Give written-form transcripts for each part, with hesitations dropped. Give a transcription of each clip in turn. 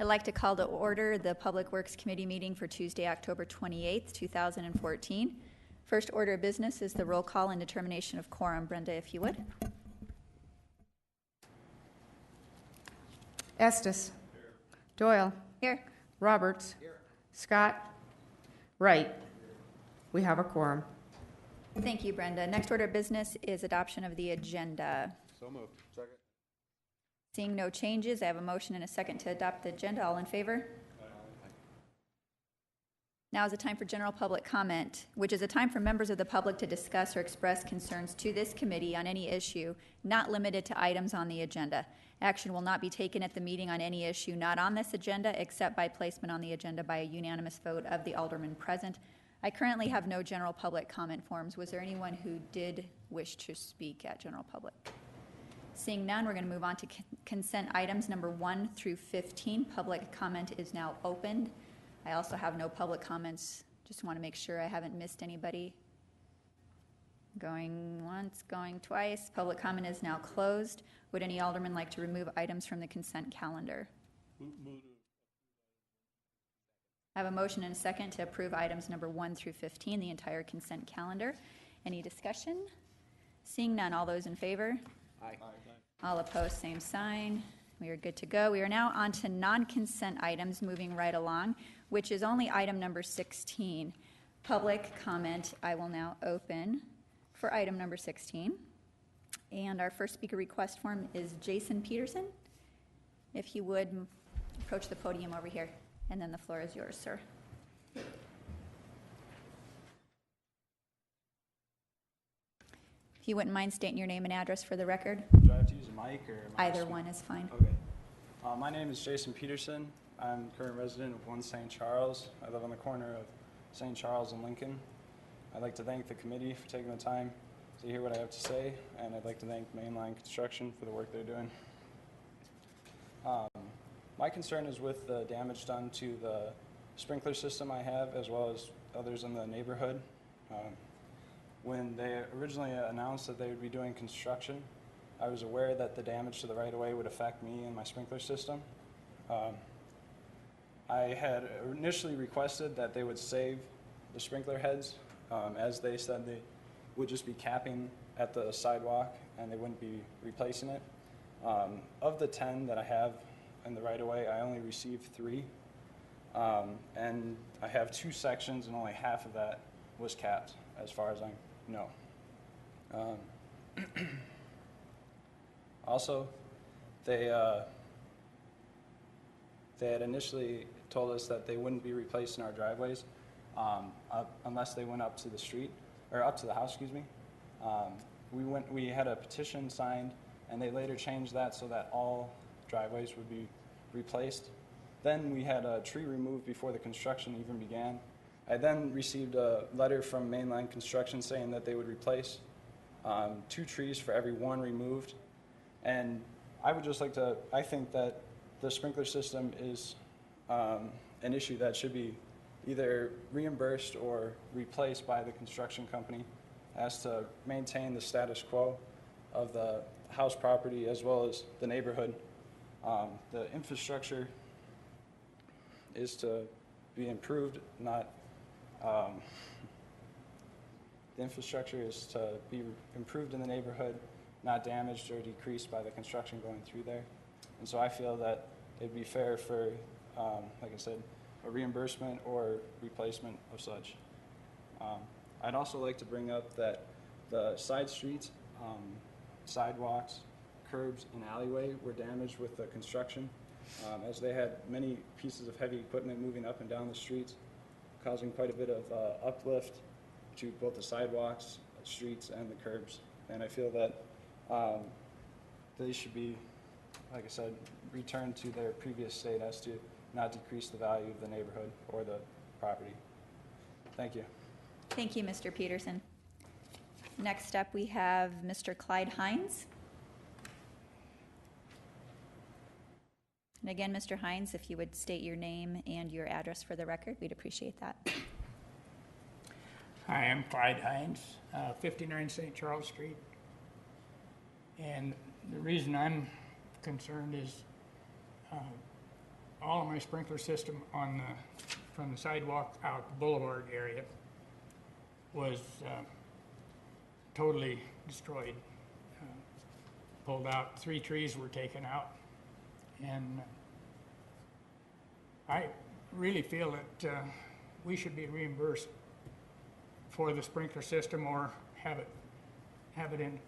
I'd like to call to order the Public Works Committee meeting for Tuesday, October 28th, 2014. First order of business is the roll call and determination of quorum. Brenda, if you would. Estes. Here. Doyle. Here. Roberts. Here. Scott. Wright. We have a quorum. Thank you, Brenda. Next order of business is adoption of the agenda. So moved. Second. Seeing no changes, I have a motion and a second to adopt the agenda. All in favor? Aye. Now is the time for general public comment, which is a time for members of the public to discuss or express concerns to this committee on any issue, not limited to items on the agenda. Action will not be taken at the meeting on any issue not on this agenda, except by placement on the agenda by a unanimous vote of the aldermen present. I currently have no general public comment forms. Was there anyone who did wish to speak at general public? Seeing none, we're going to move on to consent items number 1 through 15. Public comment is now opened. I also have no public comments. Just want to make sure I haven't missed anybody. Going once, going twice. Public comment is now closed. Would any alderman like to remove items from the consent calendar? I have a motion and a second to approve items number 1 through 15, the entire consent calendar. Any discussion? Seeing none, all those in favor? Aye. All opposed, same sign. We are good to go. We are now on to non-consent items, moving right along, which is only item number 16. Public comment I will now open for item number 16. And our first speaker request form is Jason Peterson. If you would approach the podium over here, and then the floor is yours, sir. If you wouldn't mind stating your name and address for the record. Do I have to use a mic or? Either one is fine. Okay. My name is Jason Peterson. I'm a current resident of 1 St. Charles. I live on the corner of St. Charles and Lincoln. I'd like to thank the committee for taking the time to hear what I have to say, and I'd like to thank Mainline Construction for the work they're doing. My concern is with the damage done to the sprinkler system I have, as well as others in the neighborhood. When they originally announced that they would be doing construction, I was aware that the damage to the right-of-way would affect me and my sprinkler system. I had initially requested that they would save the sprinkler heads, as they said they would just be capping at the sidewalk and they wouldn't be replacing it. Of the 10 that I have in the right-of-way, I only received 3. And I have 2 sections and only half of that was capped, as far as I know. Also, they had initially told us that they wouldn't be replacing our driveways unless they went up to the street, or up to the house, excuse me. We had a petition signed, and they later changed that so that all driveways would be replaced. Then we had a tree removed before the construction even began. I then received a letter from Mainline Construction saying that they would replace 2 trees for every 1 removed. And I would just like to, I think that the sprinkler system is an issue that should be either reimbursed or replaced by the construction company, as to maintain the status quo of the house property as well as the neighborhood. The infrastructure is to be improved, not the infrastructure is to be improved in the neighborhood, not damaged or decreased by the construction going through there. And so I feel that it'd be fair for, like I said, a reimbursement or replacement of such. I'd also like to bring up that the side streets, sidewalks, curbs, and alleyway were damaged with the construction, as they had many pieces of heavy equipment moving up and down the streets, causing quite a bit of uplift to both the sidewalks, streets, and the curbs. And I feel that they should be, like I said, returned to their previous state, as to not decrease the value of the neighborhood or the property. Thank you. Thank you, Mr. Peterson. Next up, we have Mr. Clyde Hines. And again, Mr. Hines, if you would state your name and your address for the record, we'd appreciate that. Hi, I'm Clyde Hines, 59 St. Charles Street. And the reason I'm concerned is all of my sprinkler system from the sidewalk out the boulevard area was totally destroyed. Pulled out, 3 trees were taken out, and I really feel that we should be reimbursed for the sprinkler system or have it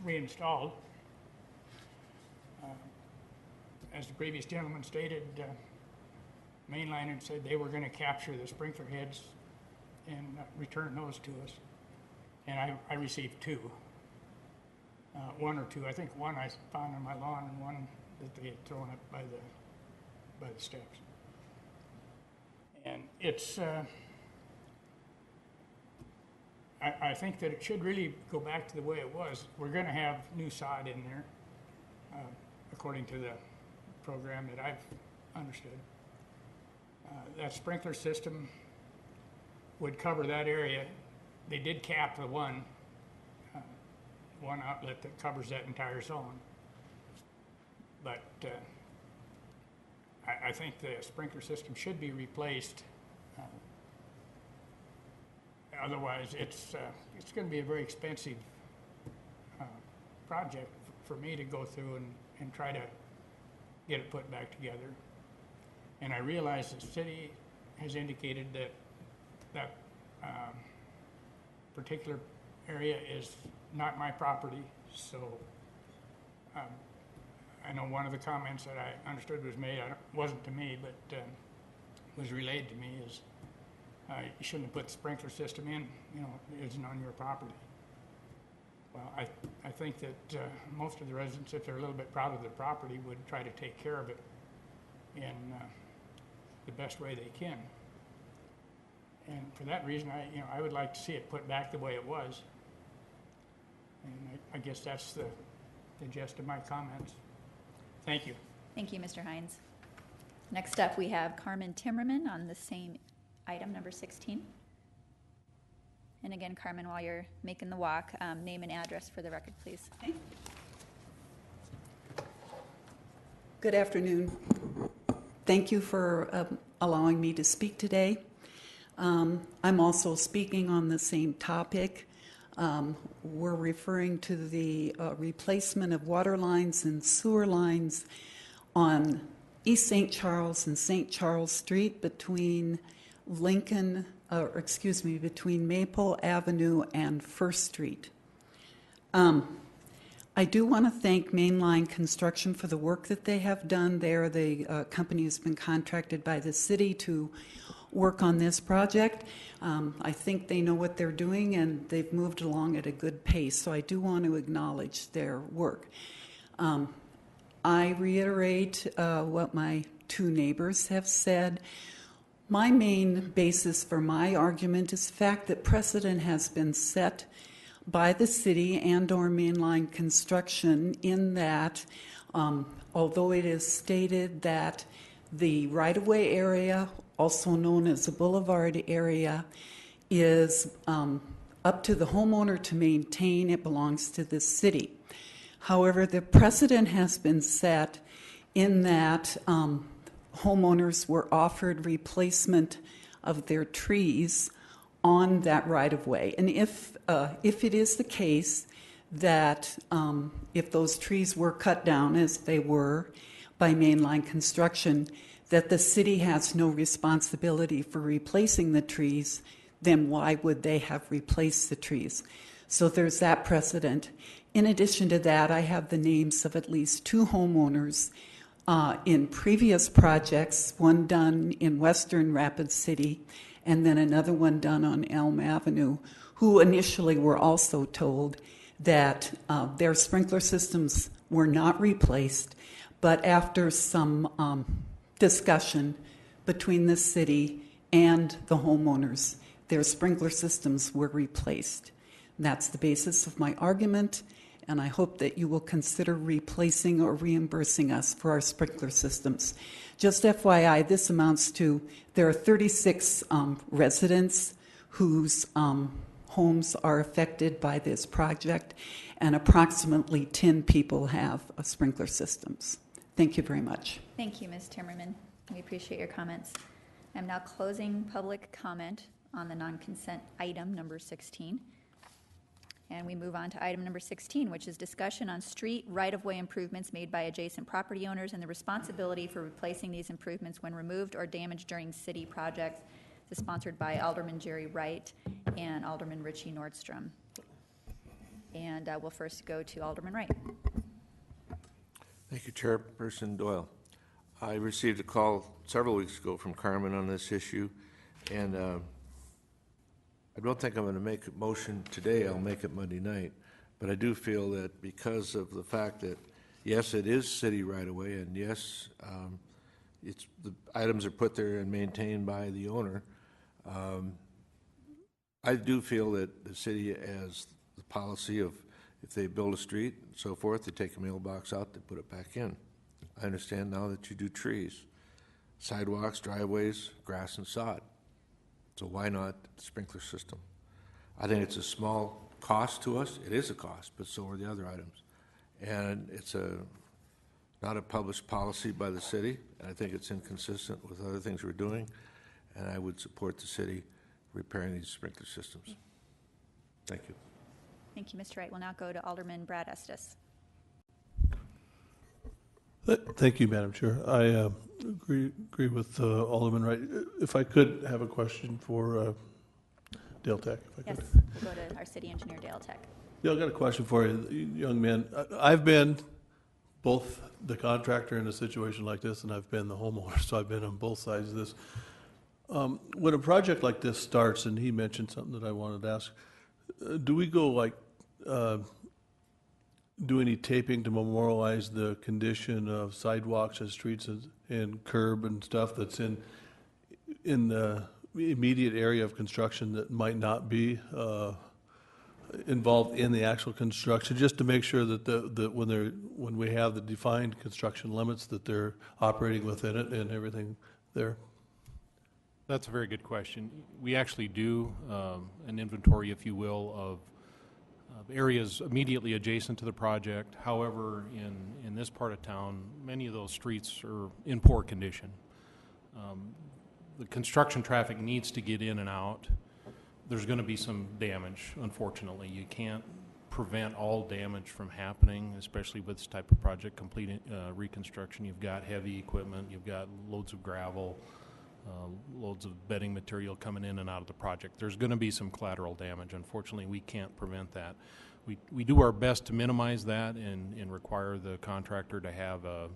reinstalled. As the previous gentleman stated, Mainline had said they were going to capture the sprinkler heads and return those to us. And I received 2. 1 or 2. I think one I found on my lawn and one that they had thrown up by the steps. And it's, I think that it should really go back to the way it was. We're going to have new sod in there, according to the program that I've understood. That sprinkler system would cover that area. They did cap the one outlet that covers that entire zone. But I think the sprinkler system should be replaced. Otherwise, it's going to be a very expensive project for me to go through and try to get it put back together. And I realize the city has indicated that particular area is not my property, so I know one of the comments that I understood was made, wasn't to me, but was relayed to me, is you shouldn't have put the sprinkler system in, it isn't on your property. Well, I think that most of the residents, if they're a little bit proud of their property, would try to take care of it in the best way they can. And for that reason, I would like to see it put back the way it was. And I guess that's the gist of my comments. Thank you. Thank you, Mr. Hines. Next up, we have Carmen Timmerman on the same item, number 16. And again, Carmen, while you're making the walk, name and address for the record, please. Okay. Good afternoon. Thank you for allowing me to speak today. I'm also speaking on the same topic. We're referring to the replacement of water lines and sewer lines on East St. Charles and St. Charles Street between between Maple Avenue and First Street. I do want to thank Mainline Construction for the work that they have done there. The company has been contracted by the city to work on this project. I think they know what they're doing and they've moved along at a good pace, so I do want to acknowledge their work. I reiterate what my 2 neighbors have said. My main basis for my argument is the fact that precedent has been set by the city and/or Mainline Construction in that, although it is stated that the right-of-way area, also known as the boulevard area, is up to the homeowner to maintain. It belongs to the city. However, the precedent has been set in that homeowners were offered replacement of their trees on that right-of-way. And if it is the case that if those trees were cut down, as they were by Mainline Construction, that the city has no responsibility for replacing the trees, then why would they have replaced the trees? So there's that precedent. In addition to that, I have the names of at least 2 homeowners in previous projects, one done in Western Rapid City and then another one done on Elm Avenue, who initially were also told that their sprinkler systems were not replaced, but after some discussion between the city and the homeowners, their sprinkler systems were replaced. And that's the basis of my argument, and I hope that you will consider replacing or reimbursing us for our sprinkler systems. Just FYI, this amounts to, there are 36 residents whose homes are affected by this project, and approximately 10 people have sprinkler systems. Thank you very much. Thank you, Ms. Timmerman. We appreciate your comments. I'm now closing public comment on the non-consent item number 16. And we move on to item number 16, which is discussion on street right-of-way improvements made by adjacent property owners and the responsibility for replacing these improvements when removed or damaged during city projects. This is sponsored by Alderman Jerry Wright and Alderman Richie Nordstrom. And we'll first go to Alderman Wright. Thank you, Chairperson Doyle. I received a call several weeks ago from Carmen on this issue, and I don't think I'm going to make a motion today. I'll make it Monday night. But I do feel that because of the fact that, yes, it is city right-of-way, and yes, it's the items are put there and maintained by the owner, I do feel that the city has the policy of if they build a street and so forth, they take a mailbox out, they put it back in. I understand now that you do trees, sidewalks, driveways, grass and sod. So why not the sprinkler system? I think it's a small cost to us. It is a cost, but so are the other items. And it's not a published policy by the city, and I think it's inconsistent with other things we're doing, and I would support the city repairing these sprinkler systems. Thank you. Thank you, Mr. Wright. We'll now go to Alderman Brad Estes. Thank you, Madam Chair. I agree with Alderman Wright. If I could have a question for Dale Tech. If I Yes, could. we'll go to our city engineer, Dale Tech. Dale, I got a question for you, young man. I've been both the contractor in a situation like this, and I've been the homeowner, so I've been on both sides of this. When a project like this starts, and he mentioned something that I wanted to ask, do we go like do any taping to memorialize the condition of sidewalks and streets and curb and stuff that's in the immediate area of construction that might not be involved in the actual construction, just to make sure that when we have the defined construction limits that they're operating within it and everything there? That's a very good question. We actually do an inventory, if you will, of areas immediately adjacent to the project. However, in this part of town, many of those streets are in poor condition. The construction traffic needs to get in and out. There's going to be some damage, unfortunately. You can't prevent all damage from happening, especially with this type of project, complete reconstruction. You've got heavy equipment, you've got loads of gravel, loads of bedding material coming in and out of the project. There's going to be some collateral damage. Unfortunately, we can't prevent that. We do our best to minimize that and require the contractor to have a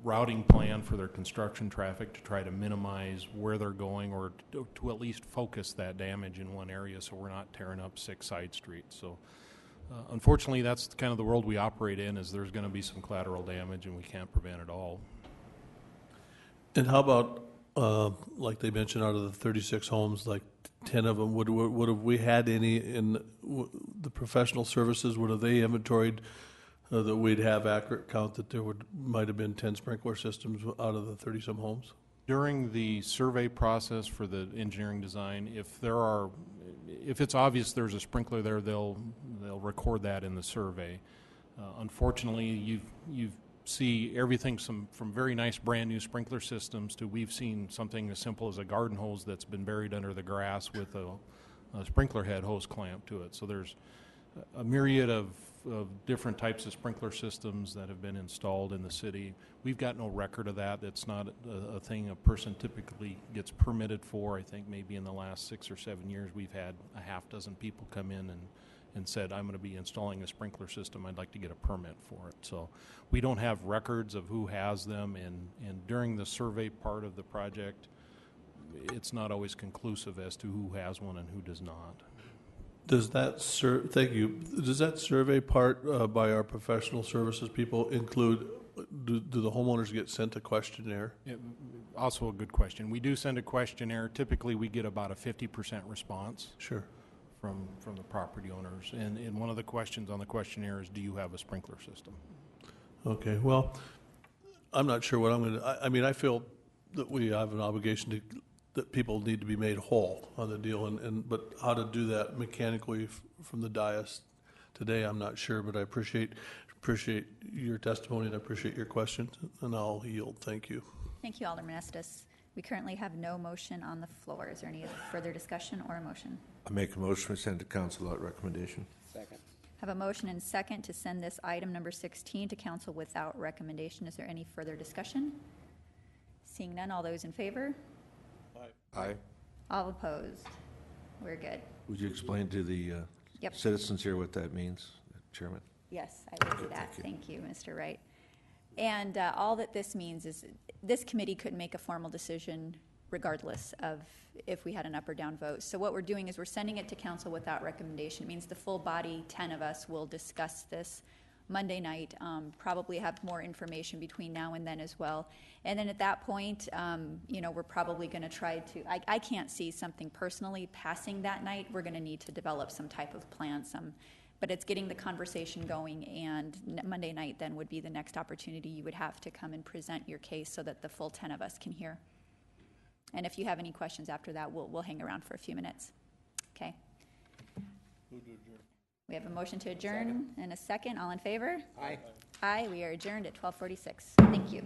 routing plan for their construction traffic to try to minimize where they're going, or to at least focus that damage in one area so we're not tearing up 6 side streets. So unfortunately, that's kind of the world we operate in, is there's going to be some collateral damage and we can't prevent it all. And how about, like they mentioned, out of the 36 homes, like 10 of them, would have we had any in the professional services? Would have they inventoried that we'd have accurate count that there might have been 10 sprinkler systems out of the 30-some homes? During the survey process for the engineering design, if it's obvious there's a sprinkler there, they'll record that in the survey. Unfortunately, you see everything from very nice brand new sprinkler systems to we've seen something as simple as a garden hose that's been buried under the grass with a sprinkler head hose clamp to it. So there's a myriad of different types of sprinkler systems that have been installed in the city. We've got no record of that. That's not a thing a person typically gets permitted for. I think maybe in the last 6 or 7 years we've had a half dozen people come in and said, I'm going to be installing a sprinkler system, I'd like to get a permit for it. So we don't have records of who has them, and during the survey part of the project, it's not always conclusive as to who has one and who does not. Does that thank you. Does that survey part by our professional services people include, do the homeowners get sent a questionnaire? Also a good question. We do send a questionnaire. Typically we get about a 50% response. Sure. From the property owners. And one of the questions on the questionnaire is, do you have a sprinkler system? Okay, well, I'm not sure what I'm going to, I mean, I feel that we have an obligation that people need to be made whole on the deal, but how to do that mechanically from the dais, today, I'm not sure, but I appreciate your testimony and I appreciate your questions, and I'll yield. Thank you. Thank you, Alderman Estes. We currently have no motion on the floor. Is there any further discussion or a motion? I make a motion to send to council without recommendation. Second. Have a motion and second to send this item number 16 to council without recommendation. Is there any further discussion? Seeing none, all those in favor? Aye. All opposed? We're good. Would you explain to the Yep. citizens here what that means, Chairman? Yes, I will do that. Thank you, Mr. Wright. And all that this means is this committee could make a formal decision regardless of if we had an up or down vote. So what we're doing is we're sending it to council without recommendation. It means the full body, 10 of us, will discuss this Monday night, probably have more information between now and then as well. And then at that point, we're probably going to try to, I can't see something personally passing that night. We're going to need to develop some type of plan, but it's getting the conversation going, and Monday night then would be the next opportunity you would have to come and present your case so that the full 10 of us can hear. And if you have any questions after that, we'll hang around for a few minutes. Okay. We have a motion to adjourn and a second. All in favor? Aye. Aye. We are adjourned at 12:46. Thank you.